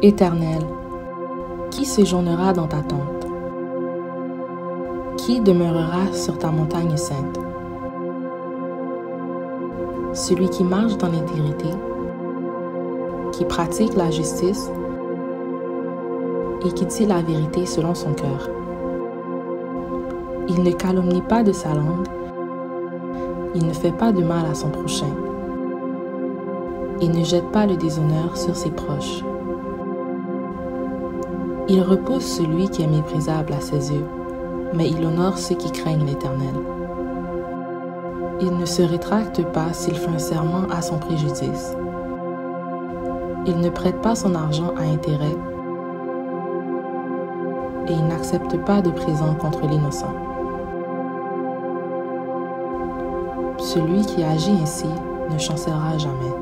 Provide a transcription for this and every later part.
Éternel, qui séjournera dans ta tente? Qui demeurera sur ta montagne sainte? Celui qui marche dans l'intégrité, qui pratique la justice et qui dit la vérité selon son cœur. Il ne calomnie pas de sa langue, il ne fait pas de mal à son prochain. Il ne jette pas le déshonneur sur ses proches. Il repousse celui qui est méprisable à ses yeux, mais il honore ceux qui craignent l'Éternel. Il ne se rétracte pas s'il fait un serment à son préjudice. Il ne prête pas son argent à intérêt et il n'accepte pas de présent contre l'innocent. Celui qui agit ainsi ne chancellera jamais.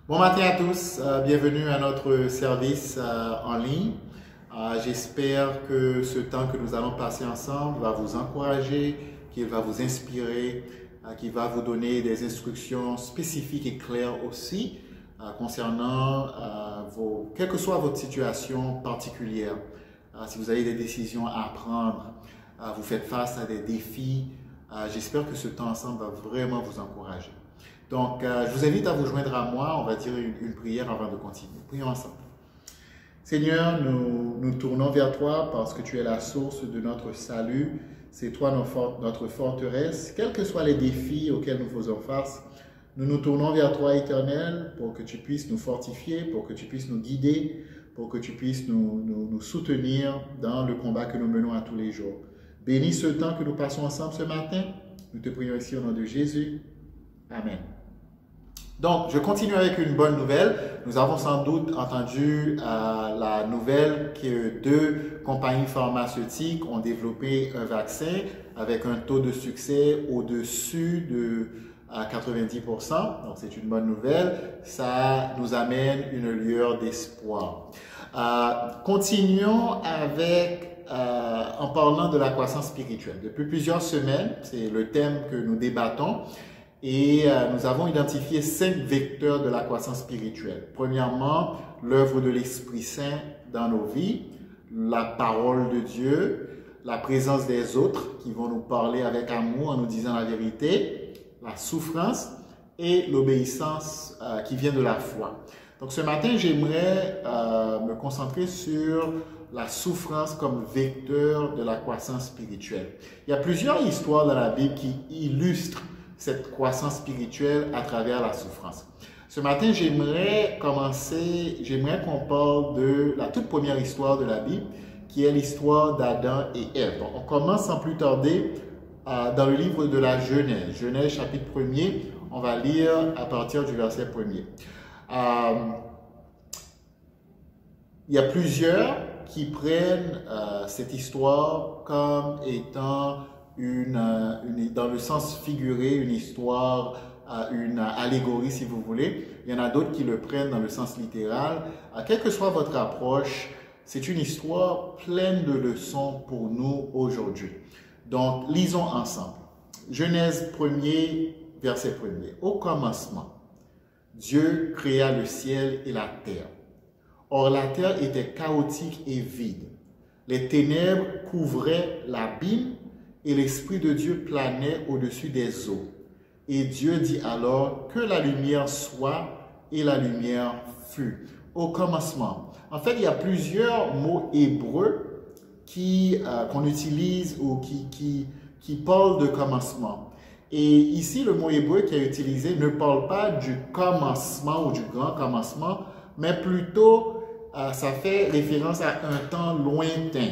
Bon matin à tous, bienvenue à notre service en ligne. J'espère que ce temps que nous allons passer ensemble va vous encourager, qu'il va vous inspirer, qu'il va vous donner des instructions spécifiques et claires aussi concernant quelle que soit votre situation particulière. Si vous avez des décisions à prendre, vous faites face à des défis, j'espère que ce temps ensemble va vraiment vous encourager. Donc, je vous invite à vous joindre à moi. On va dire une prière avant de continuer. Prions ensemble. Seigneur, nous tournons vers toi parce que tu es la source de notre salut. C'est toi notre forteresse. Quels que soient les défis auxquels nous faisons face, nous nous tournons vers toi, Éternel, pour que tu puisses nous fortifier, pour que tu puisses nous guider, pour que tu puisses nous soutenir dans le combat que nous menons à tous les jours. Bénis ce temps que nous passons ensemble ce matin. Nous te prions ici au nom de Jésus. Amen. Donc, je continue avec une bonne nouvelle. Nous avons sans doute entendu la nouvelle que 2 compagnies pharmaceutiques ont développé un vaccin avec un taux de succès au-dessus de 90%. Donc, c'est une bonne nouvelle. Ça nous amène une lueur d'espoir. Continuons avec, en parlant de la croissance spirituelle. Depuis plusieurs semaines, c'est le thème que nous débattons. Et nous avons identifié 5 vecteurs de la croissance spirituelle. Premièrement, l'œuvre de l'Esprit Saint dans nos vies, la parole de Dieu, la présence des autres qui vont nous parler avec amour en nous disant la vérité, la souffrance et l'obéissance qui vient de la foi. Donc ce matin, j'aimerais me concentrer sur la souffrance comme vecteur de la croissance spirituelle. Il y a plusieurs histoires dans la Bible qui illustrent cette croissance spirituelle à travers la souffrance. Ce matin, j'aimerais qu'on parle de la toute première histoire de la Bible, qui est l'histoire d'Adam et Ève. Donc, on commence sans plus tarder dans le livre de la Genèse. Genèse chapitre 1er, on va lire à partir du verset 1er. Il y a plusieurs qui prennent cette histoire comme étant dans le sens figuré, une histoire, une allégorie si vous voulez. Il y en a d'autres qui le prennent dans le sens littéral. Quelle que soit votre approche, c'est une histoire pleine de leçons pour nous aujourd'hui. Donc, lisons ensemble. Genèse 1er, verset 1er. Au commencement, Dieu créa le ciel et la terre. Or, la terre était chaotique et vide. Les ténèbres couvraient l'abîme et l'Esprit de Dieu planait au-dessus des eaux. Et Dieu dit alors que la lumière soit, et la lumière fut. Au commencement. En fait, il y a plusieurs mots hébreux qu'on utilise ou qui parlent de commencement. Et ici, le mot hébreu qui est utilisé ne parle pas du commencement ou du grand commencement, mais plutôt, ça fait référence à un temps lointain.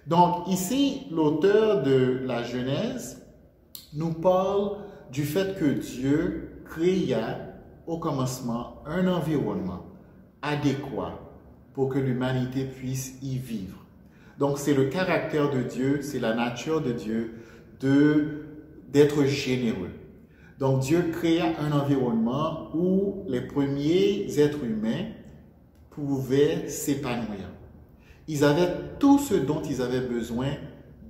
Donc ici, l'auteur de la Genèse nous parle du fait que Dieu créa au commencement un environnement adéquat pour que l'humanité puisse y vivre. Donc c'est le caractère de Dieu, c'est la nature de Dieu d'être généreux. Donc Dieu créa un environnement où les premiers êtres humains pouvaient s'épanouir. Ils avaient tout ce dont ils avaient besoin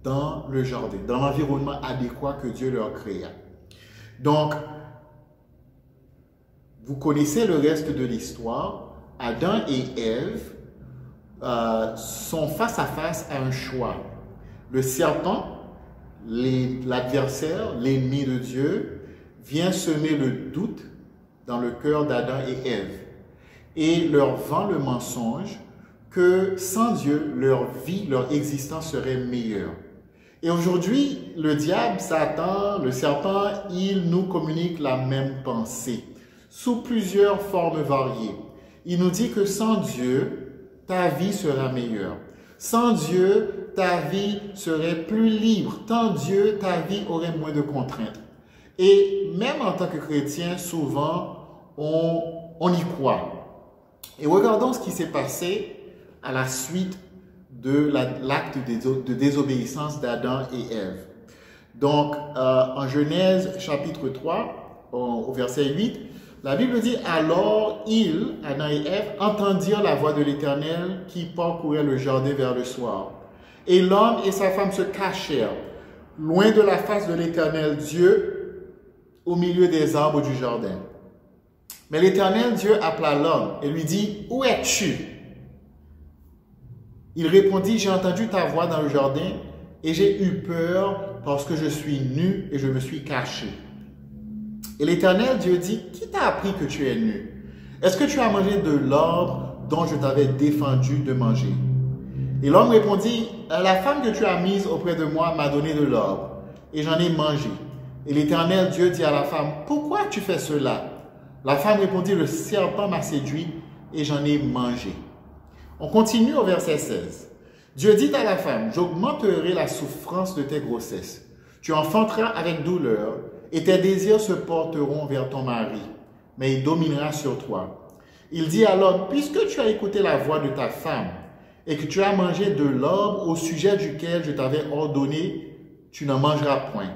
dans le jardin, dans l'environnement adéquat que Dieu leur créa. Donc, vous connaissez le reste de l'histoire. Adam et Ève sont face à face à un choix. Le serpent, l'adversaire, l'ennemi de Dieu, vient semer le doute dans le cœur d'Adam et Ève et leur vend le mensonge que sans Dieu, leur vie, leur existence serait meilleure. Et aujourd'hui, le diable, Satan, le serpent, il nous communique la même pensée, sous plusieurs formes variées. Il nous dit que sans Dieu, ta vie sera meilleure. Sans Dieu, ta vie serait plus libre. Sans Dieu, ta vie aurait moins de contraintes. Et même en tant que chrétien, souvent, on y croit. Et regardons ce qui s'est passé à la suite de l'acte de désobéissance d'Adam et Ève. Donc, en Genèse chapitre 3, au verset 8, La Bible dit, alors ils, Adam et Ève, entendirent la voix de l'Éternel qui parcourait le jardin vers le soir. Et l'homme et sa femme se cachèrent, loin de la face de l'Éternel Dieu, au milieu des arbres du jardin. Mais l'Éternel Dieu appela l'homme et lui dit, où es-tu? Il répondit, j'ai entendu ta voix dans le jardin et j'ai eu peur parce que je suis nu et je me suis caché. Et l'Éternel Dieu dit, qui t'a appris que tu es nu? Est-ce que tu as mangé de l'arbre dont je t'avais défendu de manger? Et l'homme répondit, la femme que tu as mise auprès de moi m'a donné de l'arbre et j'en ai mangé. Et l'Éternel Dieu dit à la femme, pourquoi tu fais cela? La femme répondit, le serpent m'a séduit et j'en ai mangé. On continue au verset 16. Dieu dit à la femme, j'augmenterai la souffrance de tes grossesses. Tu enfanteras avec douleur et tes désirs se porteront vers ton mari, mais il dominera sur toi. Il dit à l'homme, puisque tu as écouté la voix de ta femme et que tu as mangé de l'arbre au sujet duquel je t'avais ordonné, tu n'en mangeras point.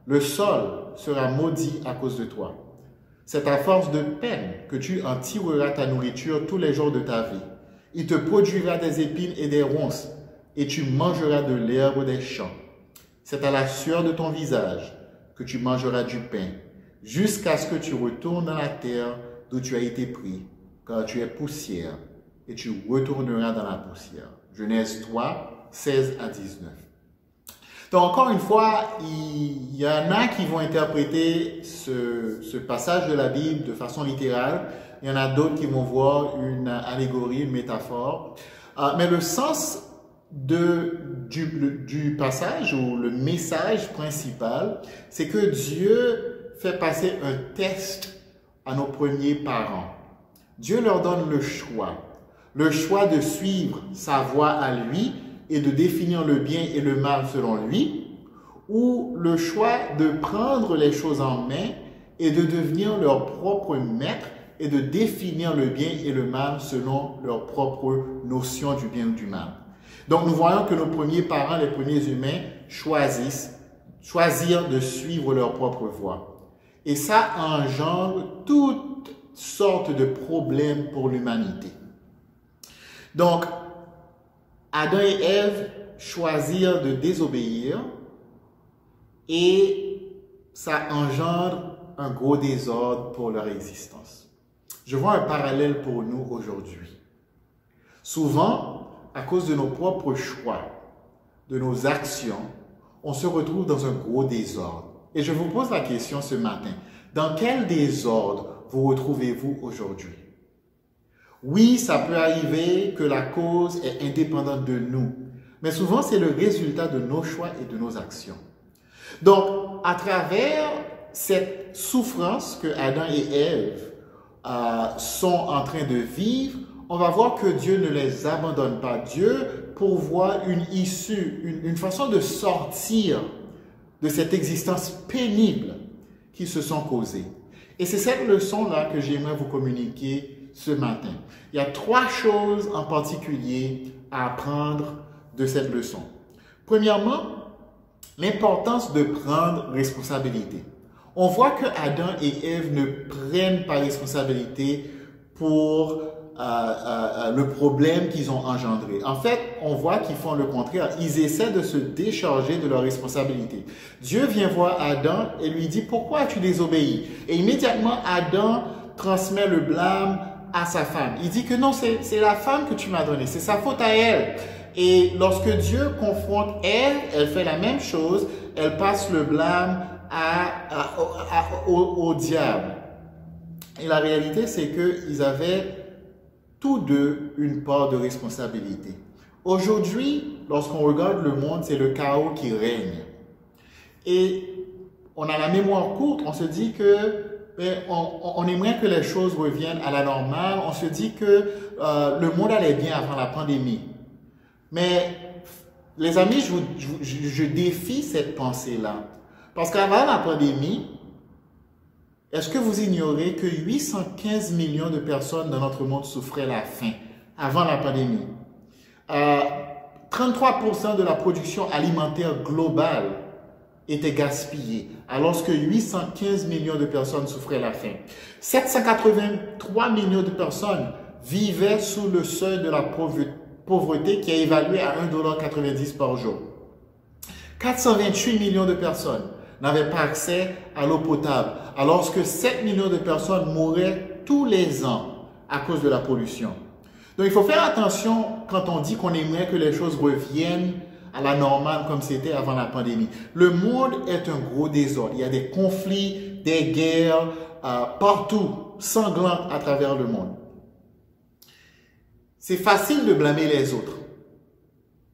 Le sol sera maudit à cause de toi. C'est à force de peine que tu en tireras ta nourriture tous les jours de ta vie. Il te produira des épines et des ronces, et tu mangeras de l'herbe des champs. C'est à la sueur de ton visage que tu mangeras du pain, jusqu'à ce que tu retournes dans la terre d'où tu as été pris, car tu es poussière, et tu retourneras dans la poussière. Genèse 3, 16 à 19. Donc, encore une fois, il y en a qui vont interpréter ce passage de la Bible de façon littérale. Il y en a d'autres qui vont voir une allégorie, une métaphore. Mais le sens du passage ou le message principal, c'est que Dieu fait passer un test à nos premiers parents. Dieu leur donne le choix de suivre sa voie à lui et de définir le bien et le mal selon lui, ou le choix de prendre les choses en main et de devenir leur propre maître et de définir le bien et le mal selon leur propre notion du bien ou du mal. Donc nous voyons que nos premiers parents, les premiers humains, choisirent de suivre leur propre voie. Et ça engendre toutes sortes de problèmes pour l'humanité. Donc, Adam et Ève choisirent de désobéir et ça engendre un gros désordre pour leur existence. Je vois un parallèle pour nous aujourd'hui. Souvent, à cause de nos propres choix, de nos actions, on se retrouve dans un gros désordre. Et je vous pose la question ce matin, dans quel désordre vous retrouvez-vous aujourd'hui? Oui, ça peut arriver que la cause est indépendante de nous, mais souvent c'est le résultat de nos choix et de nos actions. Donc, à travers cette souffrance que Adam et Ève sont en train de vivre, on va voir que Dieu ne les abandonne pas. Dieu pourvoit une issue, une façon de sortir de cette existence pénible qu'ils se sont causées. Et c'est cette leçon-là que j'aimerais vous communiquer ce matin. Il y a 3 choses en particulier à apprendre de cette leçon. Premièrement, l'importance de prendre responsabilité. On voit que Adam et Ève ne prennent pas responsabilité pour le problème qu'ils ont engendré. En fait, on voit qu'ils font le contraire. Ils essaient de se décharger de leurs responsabilités. Dieu vient voir Adam et lui dit, pourquoi as-tu désobéi? Et immédiatement, Adam transmet le blâme à sa femme. Il dit que non, c'est la femme que tu m'as donnée, c'est sa faute à elle. Et lorsque Dieu confronte Ève, elle fait la même chose, elle passe le blâme au diable. Et la réalité, c'est qu'ils avaient tous deux une part de responsabilité. Aujourd'hui, lorsqu'on regarde le monde, c'est le chaos qui règne. Et on a la mémoire courte, on se dit que on aimerait que les choses reviennent à la normale, on se dit que le monde allait bien avant la pandémie. Mais les amis, je défie cette pensée-là. Parce qu'avant la pandémie, est-ce que vous ignorez que 815 millions de personnes dans notre monde souffraient la faim avant la pandémie? 33% de la production alimentaire globale était gaspillé, alors que 815 millions de personnes souffraient la faim. 783 millions de personnes vivaient sous le seuil de la pauvreté qui est évalué à 1,90 $ par jour. 428 millions de personnes n'avaient pas accès à l'eau potable, alors que 7 millions de personnes mouraient tous les ans à cause de la pollution. Donc il faut faire attention quand on dit qu'on aimerait que les choses reviennent à la normale comme c'était avant la pandémie. Le monde est un gros désordre. Il y a des conflits, des guerres partout, sanglants à travers le monde. C'est facile de blâmer les autres.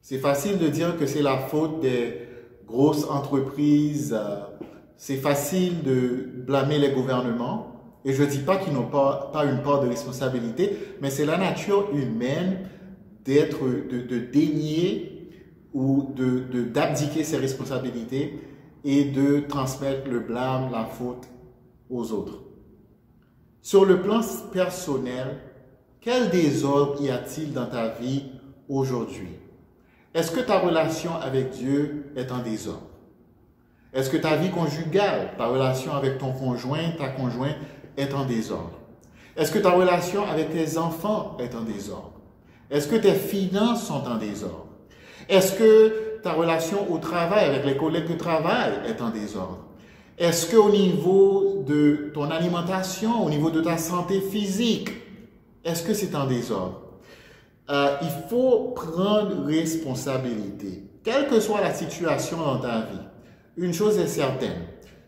C'est facile de dire que c'est la faute des grosses entreprises. C'est facile de blâmer les gouvernements. Et je ne dis pas qu'ils n'ont pas une part de responsabilité, mais c'est la nature humaine de dénier ou d'abdiquer ses responsabilités et de transmettre le blâme, la faute aux autres. Sur le plan personnel, quel désordre y a-t-il dans ta vie aujourd'hui? Est-ce que ta relation avec Dieu est en désordre? Est-ce que ta vie conjugale, ta relation avec ton conjoint, ta conjointe est en désordre? Est-ce que ta relation avec tes enfants est en désordre? Est-ce que tes finances sont en désordre? Est-ce que ta relation au travail avec les collègues de travail est en désordre? Est-ce qu'au niveau de ton alimentation, au niveau de ta santé physique, est-ce que c'est en désordre? Il faut prendre responsabilité. Quelle que soit la situation dans ta vie, une chose est certaine,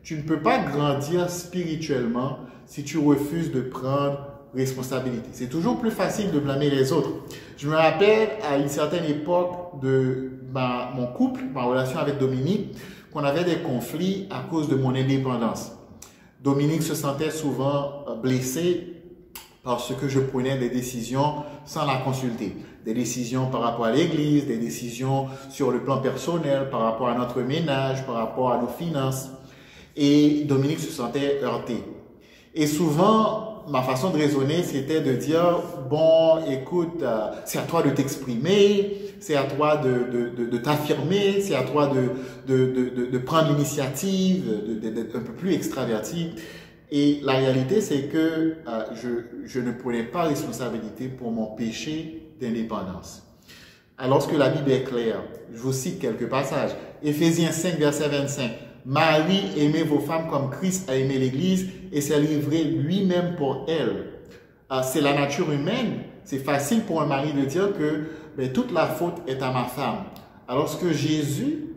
tu ne peux pas grandir spirituellement si tu refuses de prendre responsabilité. C'est toujours plus facile de blâmer les autres. Je me rappelle à une certaine époque de mon couple, ma relation avec Dominique, qu'on avait des conflits à cause de mon indépendance. Dominique se sentait souvent blessé parce que je prenais des décisions sans la consulter. Des décisions par rapport à l'église, des décisions sur le plan personnel, par rapport à notre ménage, par rapport à nos finances. Et Dominique se sentait heurté. Et souvent, ma façon de raisonner, c'était de dire, bon, écoute, c'est à toi de t'exprimer, c'est à toi de t'affirmer, c'est à toi de prendre l'initiative, d'être un peu plus extraverti. Et la réalité, c'est que je ne prenais pas responsabilité pour mon péché d'indépendance. Alors que la Bible est claire, je vous cite quelques passages. Éphésiens 5, verset 25. Marie, aimez vos femmes comme Christ a aimé l'Église et s'est livré lui-même pour elle. C'est la nature humaine. C'est facile pour un mari de dire que toute la faute est à ma femme. Alors que Jésus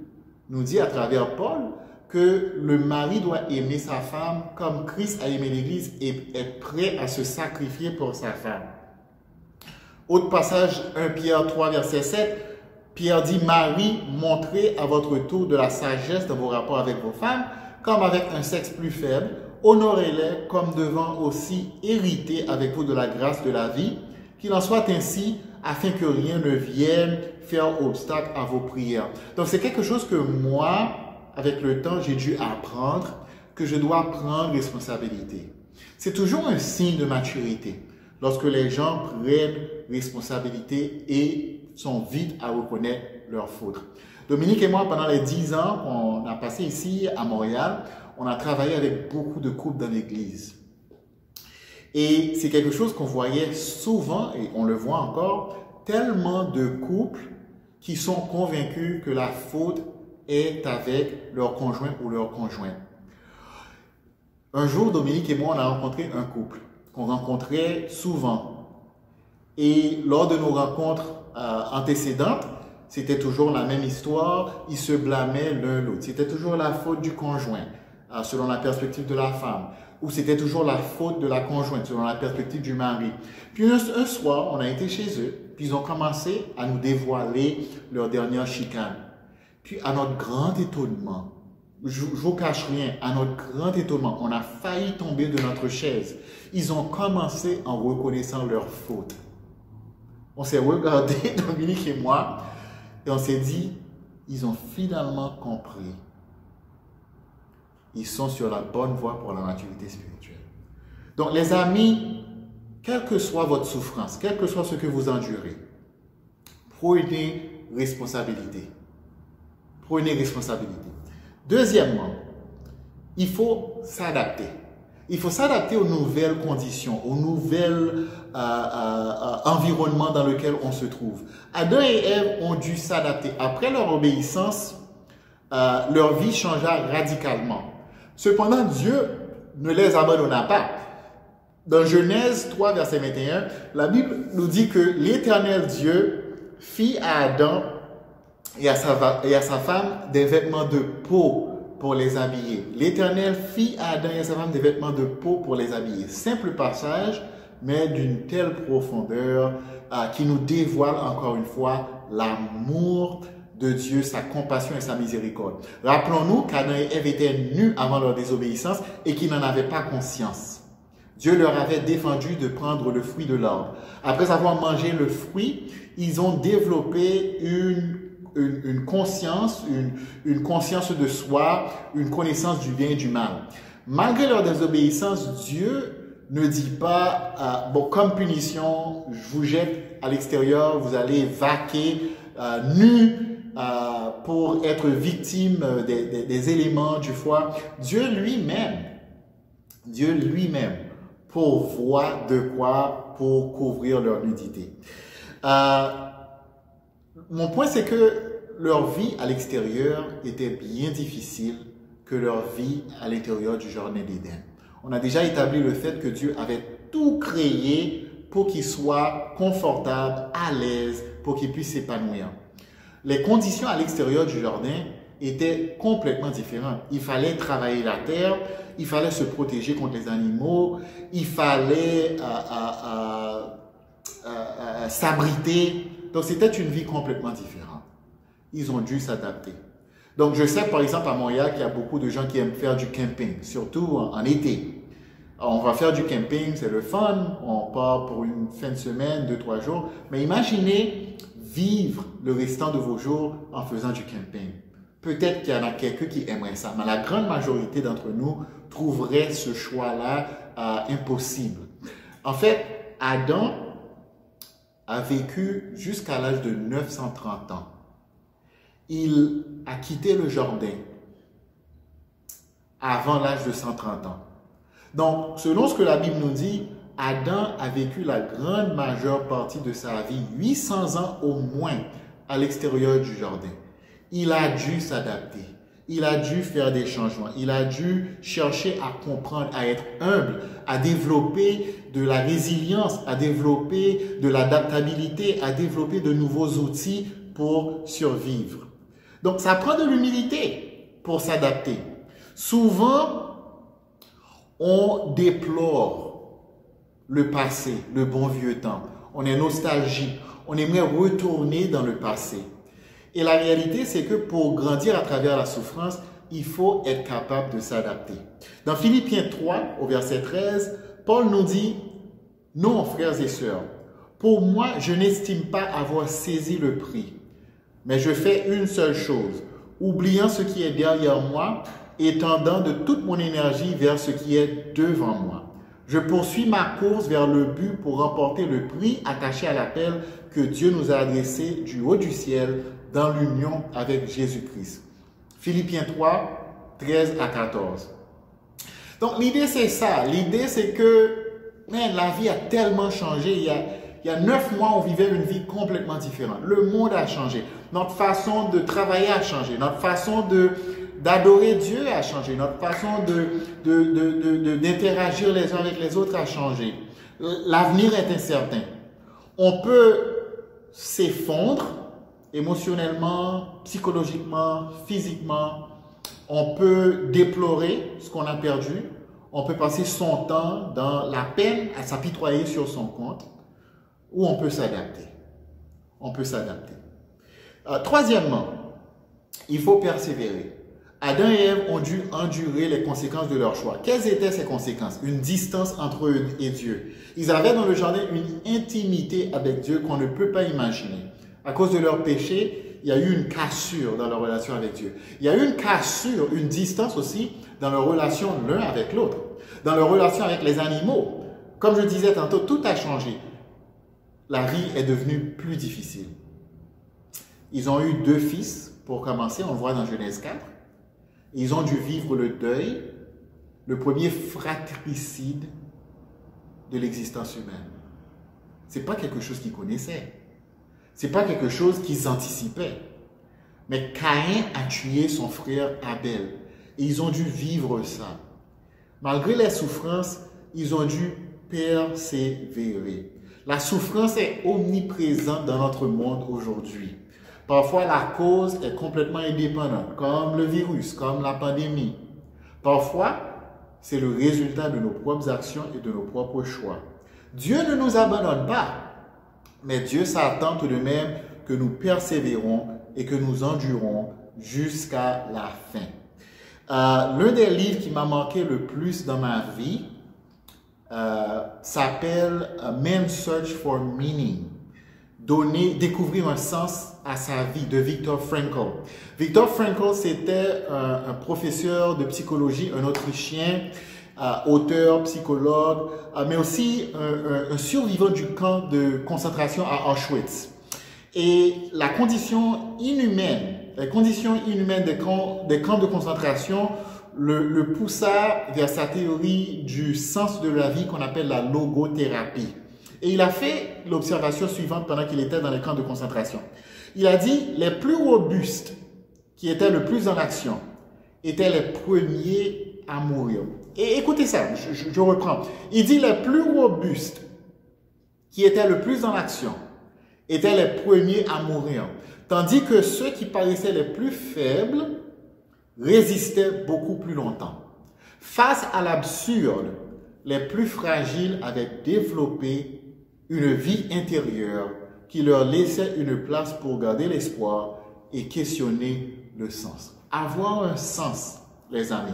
nous dit à travers Paul que le mari doit aimer sa femme comme Christ a aimé l'Église et être prêt à se sacrifier pour sa femme. Autre passage, 1 Pierre 3, verset 7. Pierre dit, Marie, montrez à votre tour de la sagesse dans vos rapports avec vos femmes, comme avec un sexe plus faible. Honorez-les comme devant aussi hériter avec vous de la grâce de la vie, qu'il en soit ainsi, afin que rien ne vienne faire obstacle à vos prières. Donc c'est quelque chose que moi, avec le temps, j'ai dû apprendre, que je dois prendre responsabilité. C'est toujours un signe de maturité, lorsque les gens prennent responsabilité et sont vite à reconnaître leurs fautes. Dominique et moi, pendant les 10 ans qu'on a passé ici à Montréal, on a travaillé avec beaucoup de couples dans l'église. Et c'est quelque chose qu'on voyait souvent, et on le voit encore, tellement de couples qui sont convaincus que la faute est avec leur conjoint ou leur conjointe. Un jour, Dominique et moi, on a rencontré un couple qu'on rencontrait souvent. Et lors de nos rencontres antécédentes, c'était toujours la même histoire, ils se blâmaient l'un l'autre. C'était toujours la faute du conjoint, selon la perspective de la femme, ou c'était toujours la faute de la conjointe, selon la perspective du mari. Puis un soir, on a été chez eux, puis ils ont commencé à nous dévoiler leur dernière chicane. Puis à notre grand étonnement, je ne vous cache rien, à notre grand étonnement, on a failli tomber de notre chaise. Ils ont commencé en reconnaissant leur faute. On s'est regardé, Dominique et moi, et on s'est dit, ils ont finalement compris. Ils sont sur la bonne voie pour la maturité spirituelle. Donc les amis, quelle que soit votre souffrance, quel que soit ce que vous endurez, prenez responsabilité. Prenez responsabilité. Deuxièmement, il faut s'adapter. Il faut s'adapter aux nouvelles conditions, aux nouvelles environnements dans lesquels on se trouve. Adam et Ève ont dû s'adapter. Après leur obéissance, leur vie changea radicalement. Cependant, Dieu ne les abandonna pas. Dans Genèse 3, verset 21, la Bible nous dit que l'Éternel Dieu fit à Adam et à sa femme des vêtements de peau pour les habiller. L'Éternel fit à Adam et à sa femme des vêtements de peau pour les habiller. Simple passage, mais d'une telle profondeur qui nous dévoile encore une fois l'amour de Dieu, sa compassion et sa miséricorde. Rappelons-nous qu'Adam et Ève étaient nus avant leur désobéissance et qu'ils n'en avaient pas conscience. Dieu leur avait défendu de prendre le fruit de l'arbre. Après avoir mangé le fruit, ils ont développé une conscience, une conscience de soi, une connaissance du bien et du mal. Malgré leur désobéissance, Dieu ne dit pas, bon, comme punition, je vous jette à l'extérieur, vous allez vaquer nus pour être victime des éléments du foie. Dieu lui-même pourvoit de quoi pour couvrir leur nudité. Mon point, c'est que leur vie à l'extérieur était bien difficile que leur vie à l'intérieur du jardin d'Éden. On a déjà établi le fait que Dieu avait tout créé pour qu'ils soient confortables, à l'aise, pour qu'ils puissent s'épanouir. Les conditions à l'extérieur du jardin étaient complètement différentes. Il fallait travailler la terre, il fallait se protéger contre les animaux, il fallait s'abriter. Donc, c'était une vie complètement différente. Ils ont dû s'adapter. Donc, je sais, par exemple, à Montréal, qu'il y a beaucoup de gens qui aiment faire du camping, surtout en été. Alors, on va faire du camping, c'est le fun. On part pour une fin de semaine, 2-3 jours. Mais imaginez vivre le restant de vos jours en faisant du camping. Peut-être qu'il y en a quelqu'un qui aimerait ça, mais la grande majorité d'entre nous trouverait ce choix-là impossible. En fait, Adam a vécu jusqu'à l'âge de 930 ans. Il a quitté le jardin avant l'âge de 130 ans. Donc, selon ce que la Bible nous dit, Adam a vécu la grande majeure partie de sa vie, 800 ans au moins, à l'extérieur du jardin. Il a dû s'adapter. Il a dû faire des changements. Il a dû chercher à comprendre, à être humble, à développer de la résilience, à développer de l'adaptabilité, à développer de nouveaux outils pour survivre. Donc, ça prend de l'humilité pour s'adapter. Souvent, on déplore le passé, le bon vieux temps. On est nostalgique. On aimerait retourner dans le passé. Et la réalité, c'est que pour grandir à travers la souffrance, il faut être capable de s'adapter. Dans Philippiens 3, au verset 13, Paul nous dit, « Non, frères et sœurs, pour moi, je n'estime pas avoir saisi le prix, mais je fais une seule chose, oubliant ce qui est derrière moi et tendant de toute mon énergie vers ce qui est devant moi. Je poursuis ma course vers le but pour remporter le prix attaché à l'appel que Dieu nous a adressé du haut du ciel dans l'union avec Jésus-Christ. » Philippiens 3, 13 à 14. Donc l'idée c'est ça. L'idée c'est que la vie a tellement changé. Il y a 9 mois, on vivait une vie complètement différente. Le monde a changé. Notre façon de travailler a changé. Notre façon d'adorer Dieu a changé. Notre façon d'interagir les uns avec les autres a changé. L'avenir est incertain. On peut s'effondrer émotionnellement, psychologiquement, physiquement. On peut déplorer ce qu'on a perdu. On peut passer son temps dans la peine à s'apitoyer sur son compte. Ou on peut s'adapter. On peut s'adapter. Troisièmement, il faut persévérer. Adam et Ève ont dû endurer les conséquences de leur choix. Quelles étaient ces conséquences? Une distance entre eux et Dieu. Ils avaient dans le jardin une intimité avec Dieu qu'on ne peut pas imaginer. À cause de leur péché, il y a eu une cassure dans leur relation avec Dieu. Il y a eu une cassure, une distance aussi dans leur relation l'un avec l'autre. Dans leur relation avec les animaux. Comme je disais tantôt, tout a changé. La vie est devenue plus difficile. Ils ont eu 2 fils, pour commencer, on le voit dans Genèse 4. Ils ont dû vivre le deuil, le premier fratricide de l'existence humaine. Ce n'est pas quelque chose qu'ils connaissaient. Ce n'est pas quelque chose qu'ils anticipaient. Mais Caïn a tué son frère Abel. Et ils ont dû vivre ça. Malgré les souffrances, ils ont dû persévérer. La souffrance est omniprésente dans notre monde aujourd'hui. Parfois, la cause est complètement indépendante, comme le virus, comme la pandémie. Parfois, c'est le résultat de nos propres actions et de nos propres choix. Dieu ne nous abandonne pas, mais Dieu s'attend tout de même que nous persévérons et que nous endurons jusqu'à la fin. L'un des livres qui m'a marqué le plus dans ma vie s'appelle Man's Search for Meaning. Découvrir un sens à sa vie de Viktor Frankl. Viktor Frankl, c'était un professeur de psychologie, un Autrichien, auteur, psychologue, mais aussi un survivant du camp de concentration à Auschwitz. Et les conditions inhumaines des camps de concentration le poussa vers sa théorie du sens de la vie qu'on appelle la logothérapie. Et il a fait l'observation suivante pendant qu'il était dans les camps de concentration. Il a dit, les plus robustes, qui étaient le plus en action, étaient les premiers à mourir. Et écoutez ça, je reprends. Il dit, les plus robustes, qui étaient le plus en action, étaient les premiers à mourir. Tandis que ceux qui paraissaient les plus faibles résistaient beaucoup plus longtemps. Face à l'absurde, les plus fragiles avaient développé une vie intérieure qui leur laissait une place pour garder l'espoir et questionner le sens. Avoir un sens, les amis,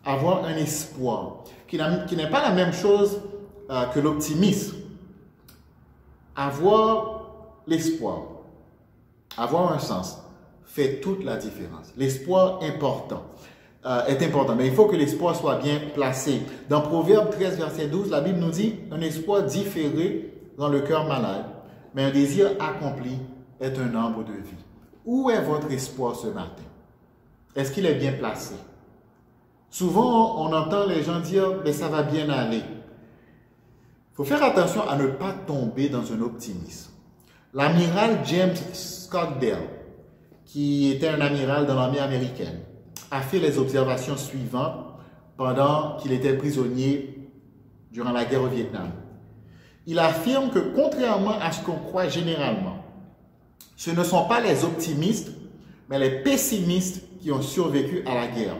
avoir un espoir, qui n'est pas la même chose que l'optimisme. Avoir l'espoir, avoir un sens, fait toute la différence. L'espoir est important, mais il faut que l'espoir soit bien placé. Dans Proverbe 13, verset 12, la Bible nous dit « Un espoir différé dans le cœur malade, mais un désir accompli est un arbre de vie. » Où est votre espoir ce matin? Est-ce qu'il est bien placé? Souvent, on entend les gens dire « Mais ça va bien aller ». Il faut faire attention à ne pas tomber dans un optimisme. L'amiral James Stockdale, qui était un amiral dans l'armée américaine, a fait les observations suivantes pendant qu'il était prisonnier durant la guerre au Vietnam. Il affirme que contrairement à ce qu'on croit généralement, ce ne sont pas les optimistes, mais les pessimistes qui ont survécu à la guerre.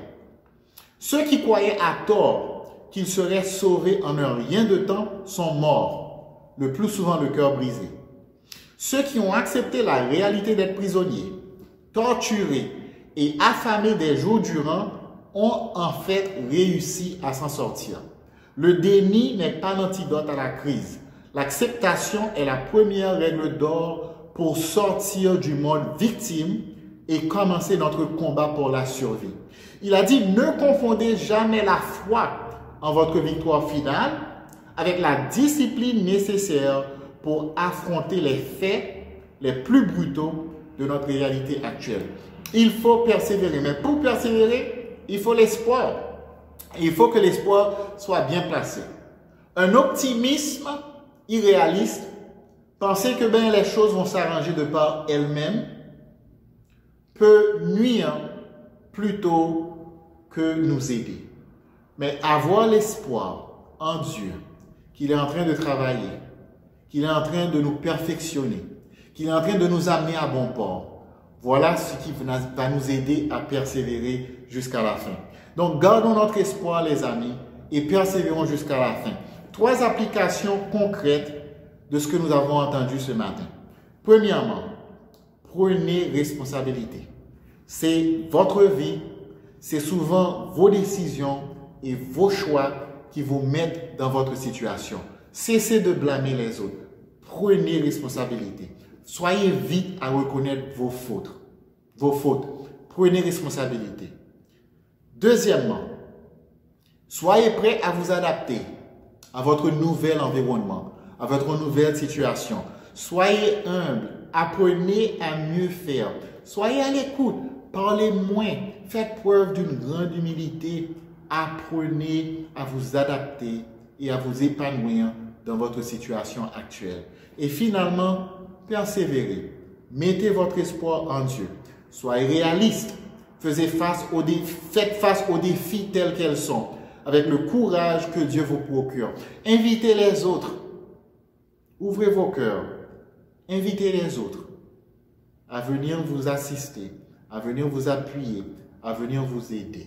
Ceux qui croyaient à tort qu'ils seraient sauvés en un rien de temps sont morts, le plus souvent le cœur brisé. Ceux qui ont accepté la réalité d'être prisonniers, torturés et affamés des jours durant ont en fait réussi à s'en sortir. Le déni n'est pas l'antidote à la crise. L'acceptation est la première règle d'or pour sortir du mode victime et commencer notre combat pour la survie. Il a dit, ne confondez jamais la foi en votre victoire finale avec la discipline nécessaire pour affronter les faits les plus brutaux de notre réalité actuelle. Il faut persévérer, mais pour persévérer, il faut l'espoir. Il faut que l'espoir soit bien placé. Un optimisme irréaliste, penser que les choses vont s'arranger de par elles-mêmes, peut nuire plutôt que nous aider. Mais avoir l'espoir en Dieu, qu'il est en train de travailler, qu'il est en train de nous perfectionner, qu'il est en train de nous amener à bon port, voilà ce qui va nous aider à persévérer jusqu'à la fin. Donc, gardons notre espoir, les amis, et persévérons jusqu'à la fin. 3 applications concrètes de ce que nous avons entendu ce matin. Premièrement, prenez responsabilité. C'est votre vie, c'est souvent vos décisions et vos choix qui vous mettent dans votre situation. Cessez de blâmer les autres. Prenez responsabilité. Soyez vite à reconnaître vos fautes. Prenez responsabilité. Deuxièmement, soyez prêts à vous adapter à votre nouvel environnement, à votre nouvelle situation. Soyez humble apprenez à mieux faire. Soyez à l'écoute, parlez moins, faites preuve d'une grande humilité, apprenez à vous adapter et à vous épanouir dans votre situation actuelle. Et finalement, persévérez. Mettez votre espoir en Dieu. Soyez réaliste. Faites face aux défis tels qu'elles sont, avec le courage que Dieu vous procure. Invitez les autres. Ouvrez vos cœurs. Invitez les autres à venir vous assister, à venir vous appuyer, à venir vous aider.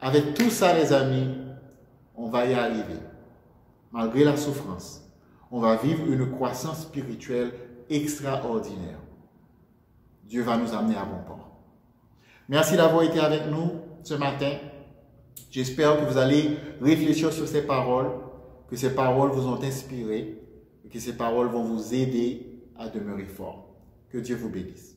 Avec tout ça, les amis, on va y arriver. Malgré la souffrance, on va vivre une croissance spirituelle extraordinaire. Dieu va nous amener à bon port. Merci d'avoir été avec nous ce matin. J'espère que vous allez réfléchir sur ces paroles, que ces paroles vous ont inspiré et que ces paroles vont vous aider à demeurer fort. Que Dieu vous bénisse.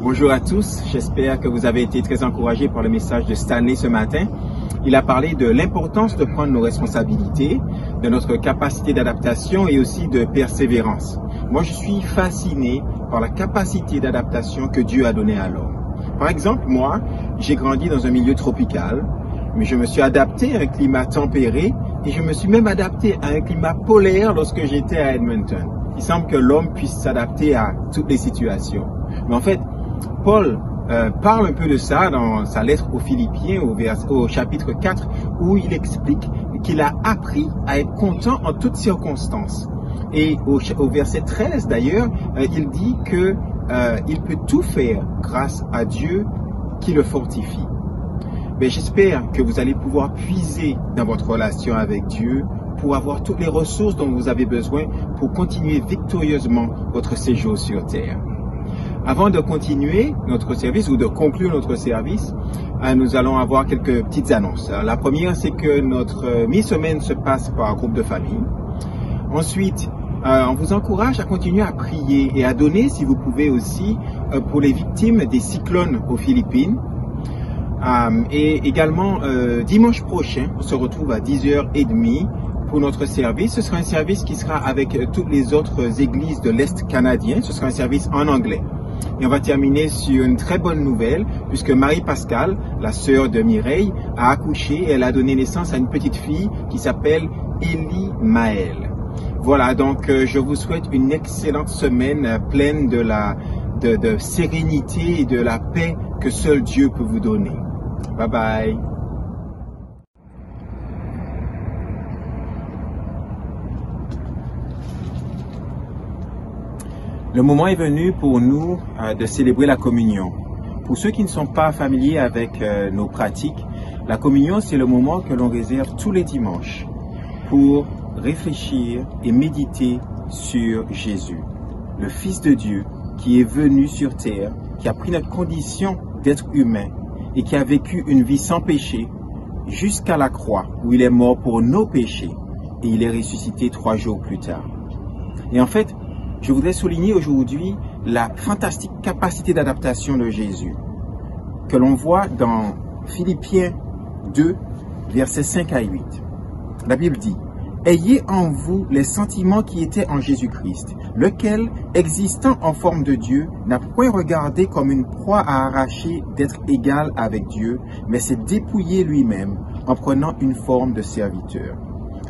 Bonjour à tous, j'espère que vous avez été très encouragés par le message de Stanley ce matin. Il a parlé de l'importance de prendre nos responsabilités, de notre capacité d'adaptation et aussi de persévérance. Moi, je suis fasciné par la capacité d'adaptation que Dieu a donnée à l'homme. Par exemple, moi, j'ai grandi dans un milieu tropical, mais je me suis adapté à un climat tempéré et je me suis même adapté à un climat polaire lorsque j'étais à Edmonton. Il semble que l'homme puisse s'adapter à toutes les situations. Mais en fait, Paul parle un peu de ça dans sa lettre aux Philippiens au chapitre 4 où il explique qu'il a appris à être content en toutes circonstances. Et au verset 13 d'ailleurs, il dit que il peut tout faire grâce à Dieu qui le fortifie. Mais j'espère que vous allez pouvoir puiser dans votre relation avec Dieu pour avoir toutes les ressources dont vous avez besoin pour continuer victorieusement votre séjour sur terre. Avant de continuer notre service ou de conclure notre service, nous allons avoir quelques petites annonces. La première, c'est que notre mi-semaine se passe par groupe de famille. Ensuite, on vous encourage à continuer à prier et à donner, si vous pouvez aussi, pour les victimes des cyclones aux Philippines. Et également, dimanche prochain, on se retrouve à 10h30 pour notre service. Ce sera un service qui sera avec toutes les autres églises de l'Est canadien. Ce sera un service en anglais. Et on va terminer sur une très bonne nouvelle, puisque Marie-Pascale, la sœur de Mireille, a accouché et elle a donné naissance à une petite fille qui s'appelle Élie Maëlle. Voilà, donc je vous souhaite une excellente semaine pleine de sérénité et de la paix que seul Dieu peut vous donner. Bye bye. Le moment est venu pour nous de célébrer la communion. Pour ceux qui ne sont pas familiers avec nos pratiques, la communion, c'est le moment que l'on réserve tous les dimanches pour réfléchir et méditer sur Jésus, le Fils de Dieu qui est venu sur terre, qui a pris notre condition d'être humain et qui a vécu une vie sans péché jusqu'à la croix où il est mort pour nos péchés et il est ressuscité 3 jours plus tard. Et en fait, je voudrais souligner aujourd'hui la fantastique capacité d'adaptation de Jésus que l'on voit dans Philippiens 2, versets 5 à 8. La Bible dit: « Ayez en vous les sentiments qui étaient en Jésus-Christ, lequel, existant en forme de Dieu, n'a point regardé comme une proie à arracher d'être égal avec Dieu, mais s'est dépouillé lui-même en prenant une forme de serviteur.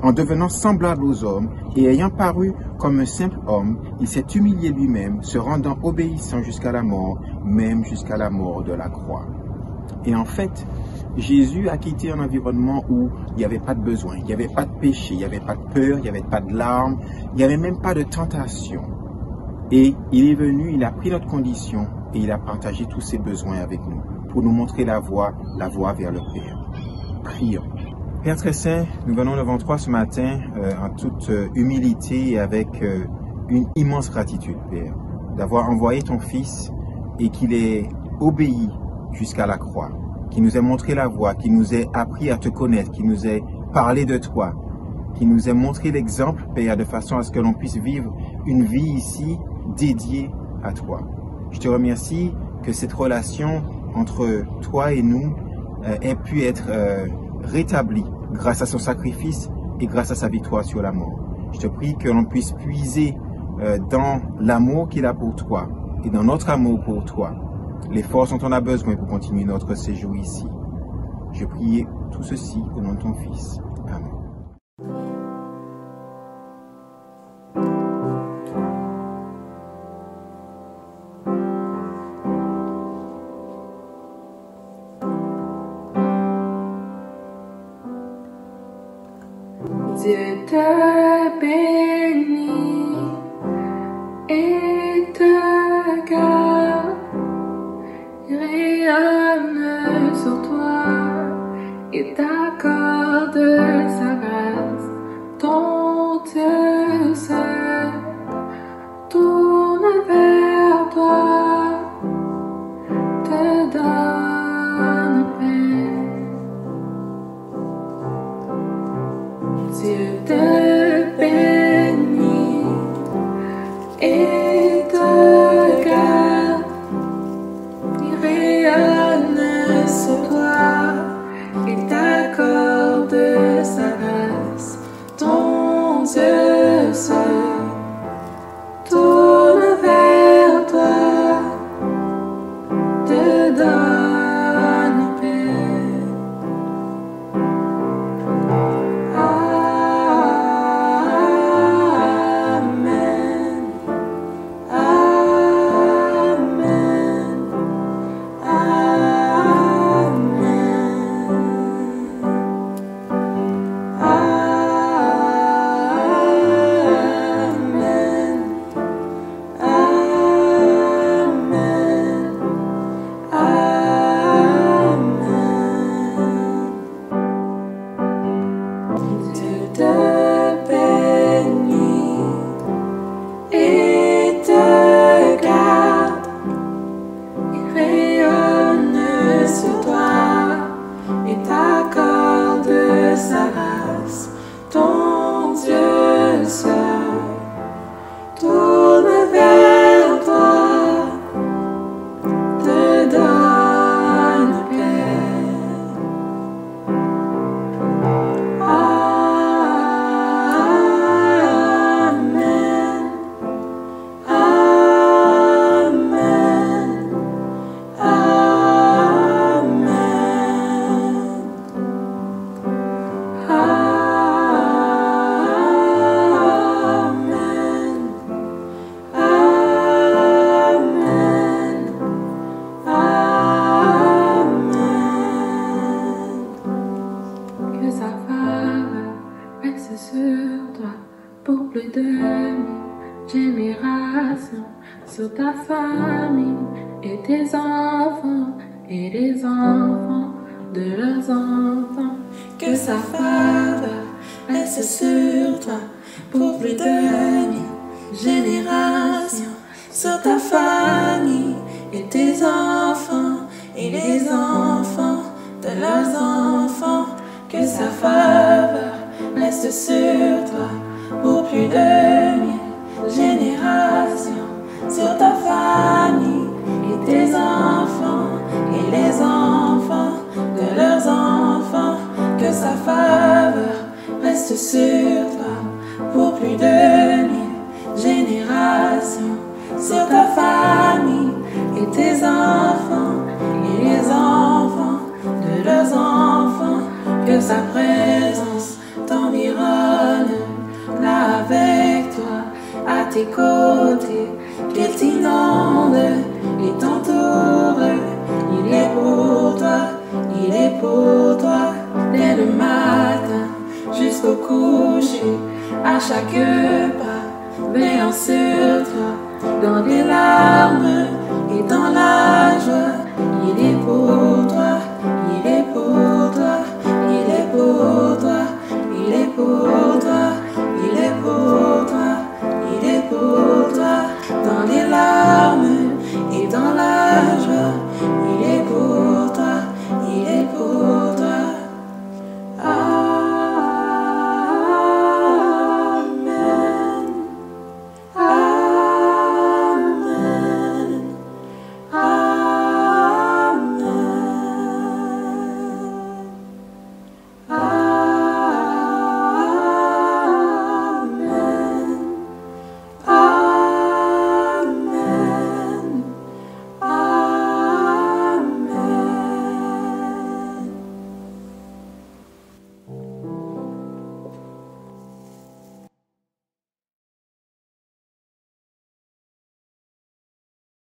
En devenant semblable aux hommes et ayant paru comme un simple homme, il s'est humilié lui-même, se rendant obéissant jusqu'à la mort, même jusqu'à la mort de la croix. » Et en fait, Jésus a quitté un environnement où il n'y avait pas de besoin, il n'y avait pas de péché, il n'y avait pas de peur, il n'y avait pas de larmes, il n'y avait même pas de tentation. Et il est venu, il a pris notre condition et il a partagé tous ses besoins avec nous pour nous montrer la voie vers le Père. Prions. Père très saint, nous venons devant toi ce matin en toute humilité et avec une immense gratitude, Père, d'avoir envoyé ton Fils et qu'il ait obéi jusqu'à la croix, qui nous ait montré la voie, qui nous ait appris à te connaître, qui nous ait parlé de toi, qui nous ait montré l'exemple, Père, de façon à ce que l'on puisse vivre une vie ici dédiée à toi. Je te remercie que cette relation entre toi et nous ait pu être rétablie grâce à son sacrifice et grâce à sa victoire sur la mort. Je te prie que l'on puisse puiser dans l'amour qu'il a pour toi et dans notre amour pour toi les forces dont on a besoin pour continuer notre séjour ici. Je prie tout ceci au nom de ton Fils. Amen. Dieu te bénit et te garde, rayonne sur toi et t'accorde sa grâce. Ton Dieu se tourne vers toi, te donne paix. Dieu te bénit et te garde, il rayonne des enfants et des enfants de leurs enfants. Que sa faveur reste sur toi pour plus de 1000 générations, sur ta famille et tes enfants et les enfants de leurs enfants. Que sa faveur reste sur toi pour plus de 1000 générations, sur ta famille et tes enfants et les enfants de leurs enfants. Que sa faveur reste sur toi pour plus de 1000 générations, sur ta famille et tes enfants et les enfants de leurs enfants. Que sa présence t'environne là avec toi, à tes côtés, qu'il t'inonde et t'entoure. Il est pour toi, il est pour toi, dès le matin jusqu'au coucher, à chaque pas, veillant sur toi, dans des larmes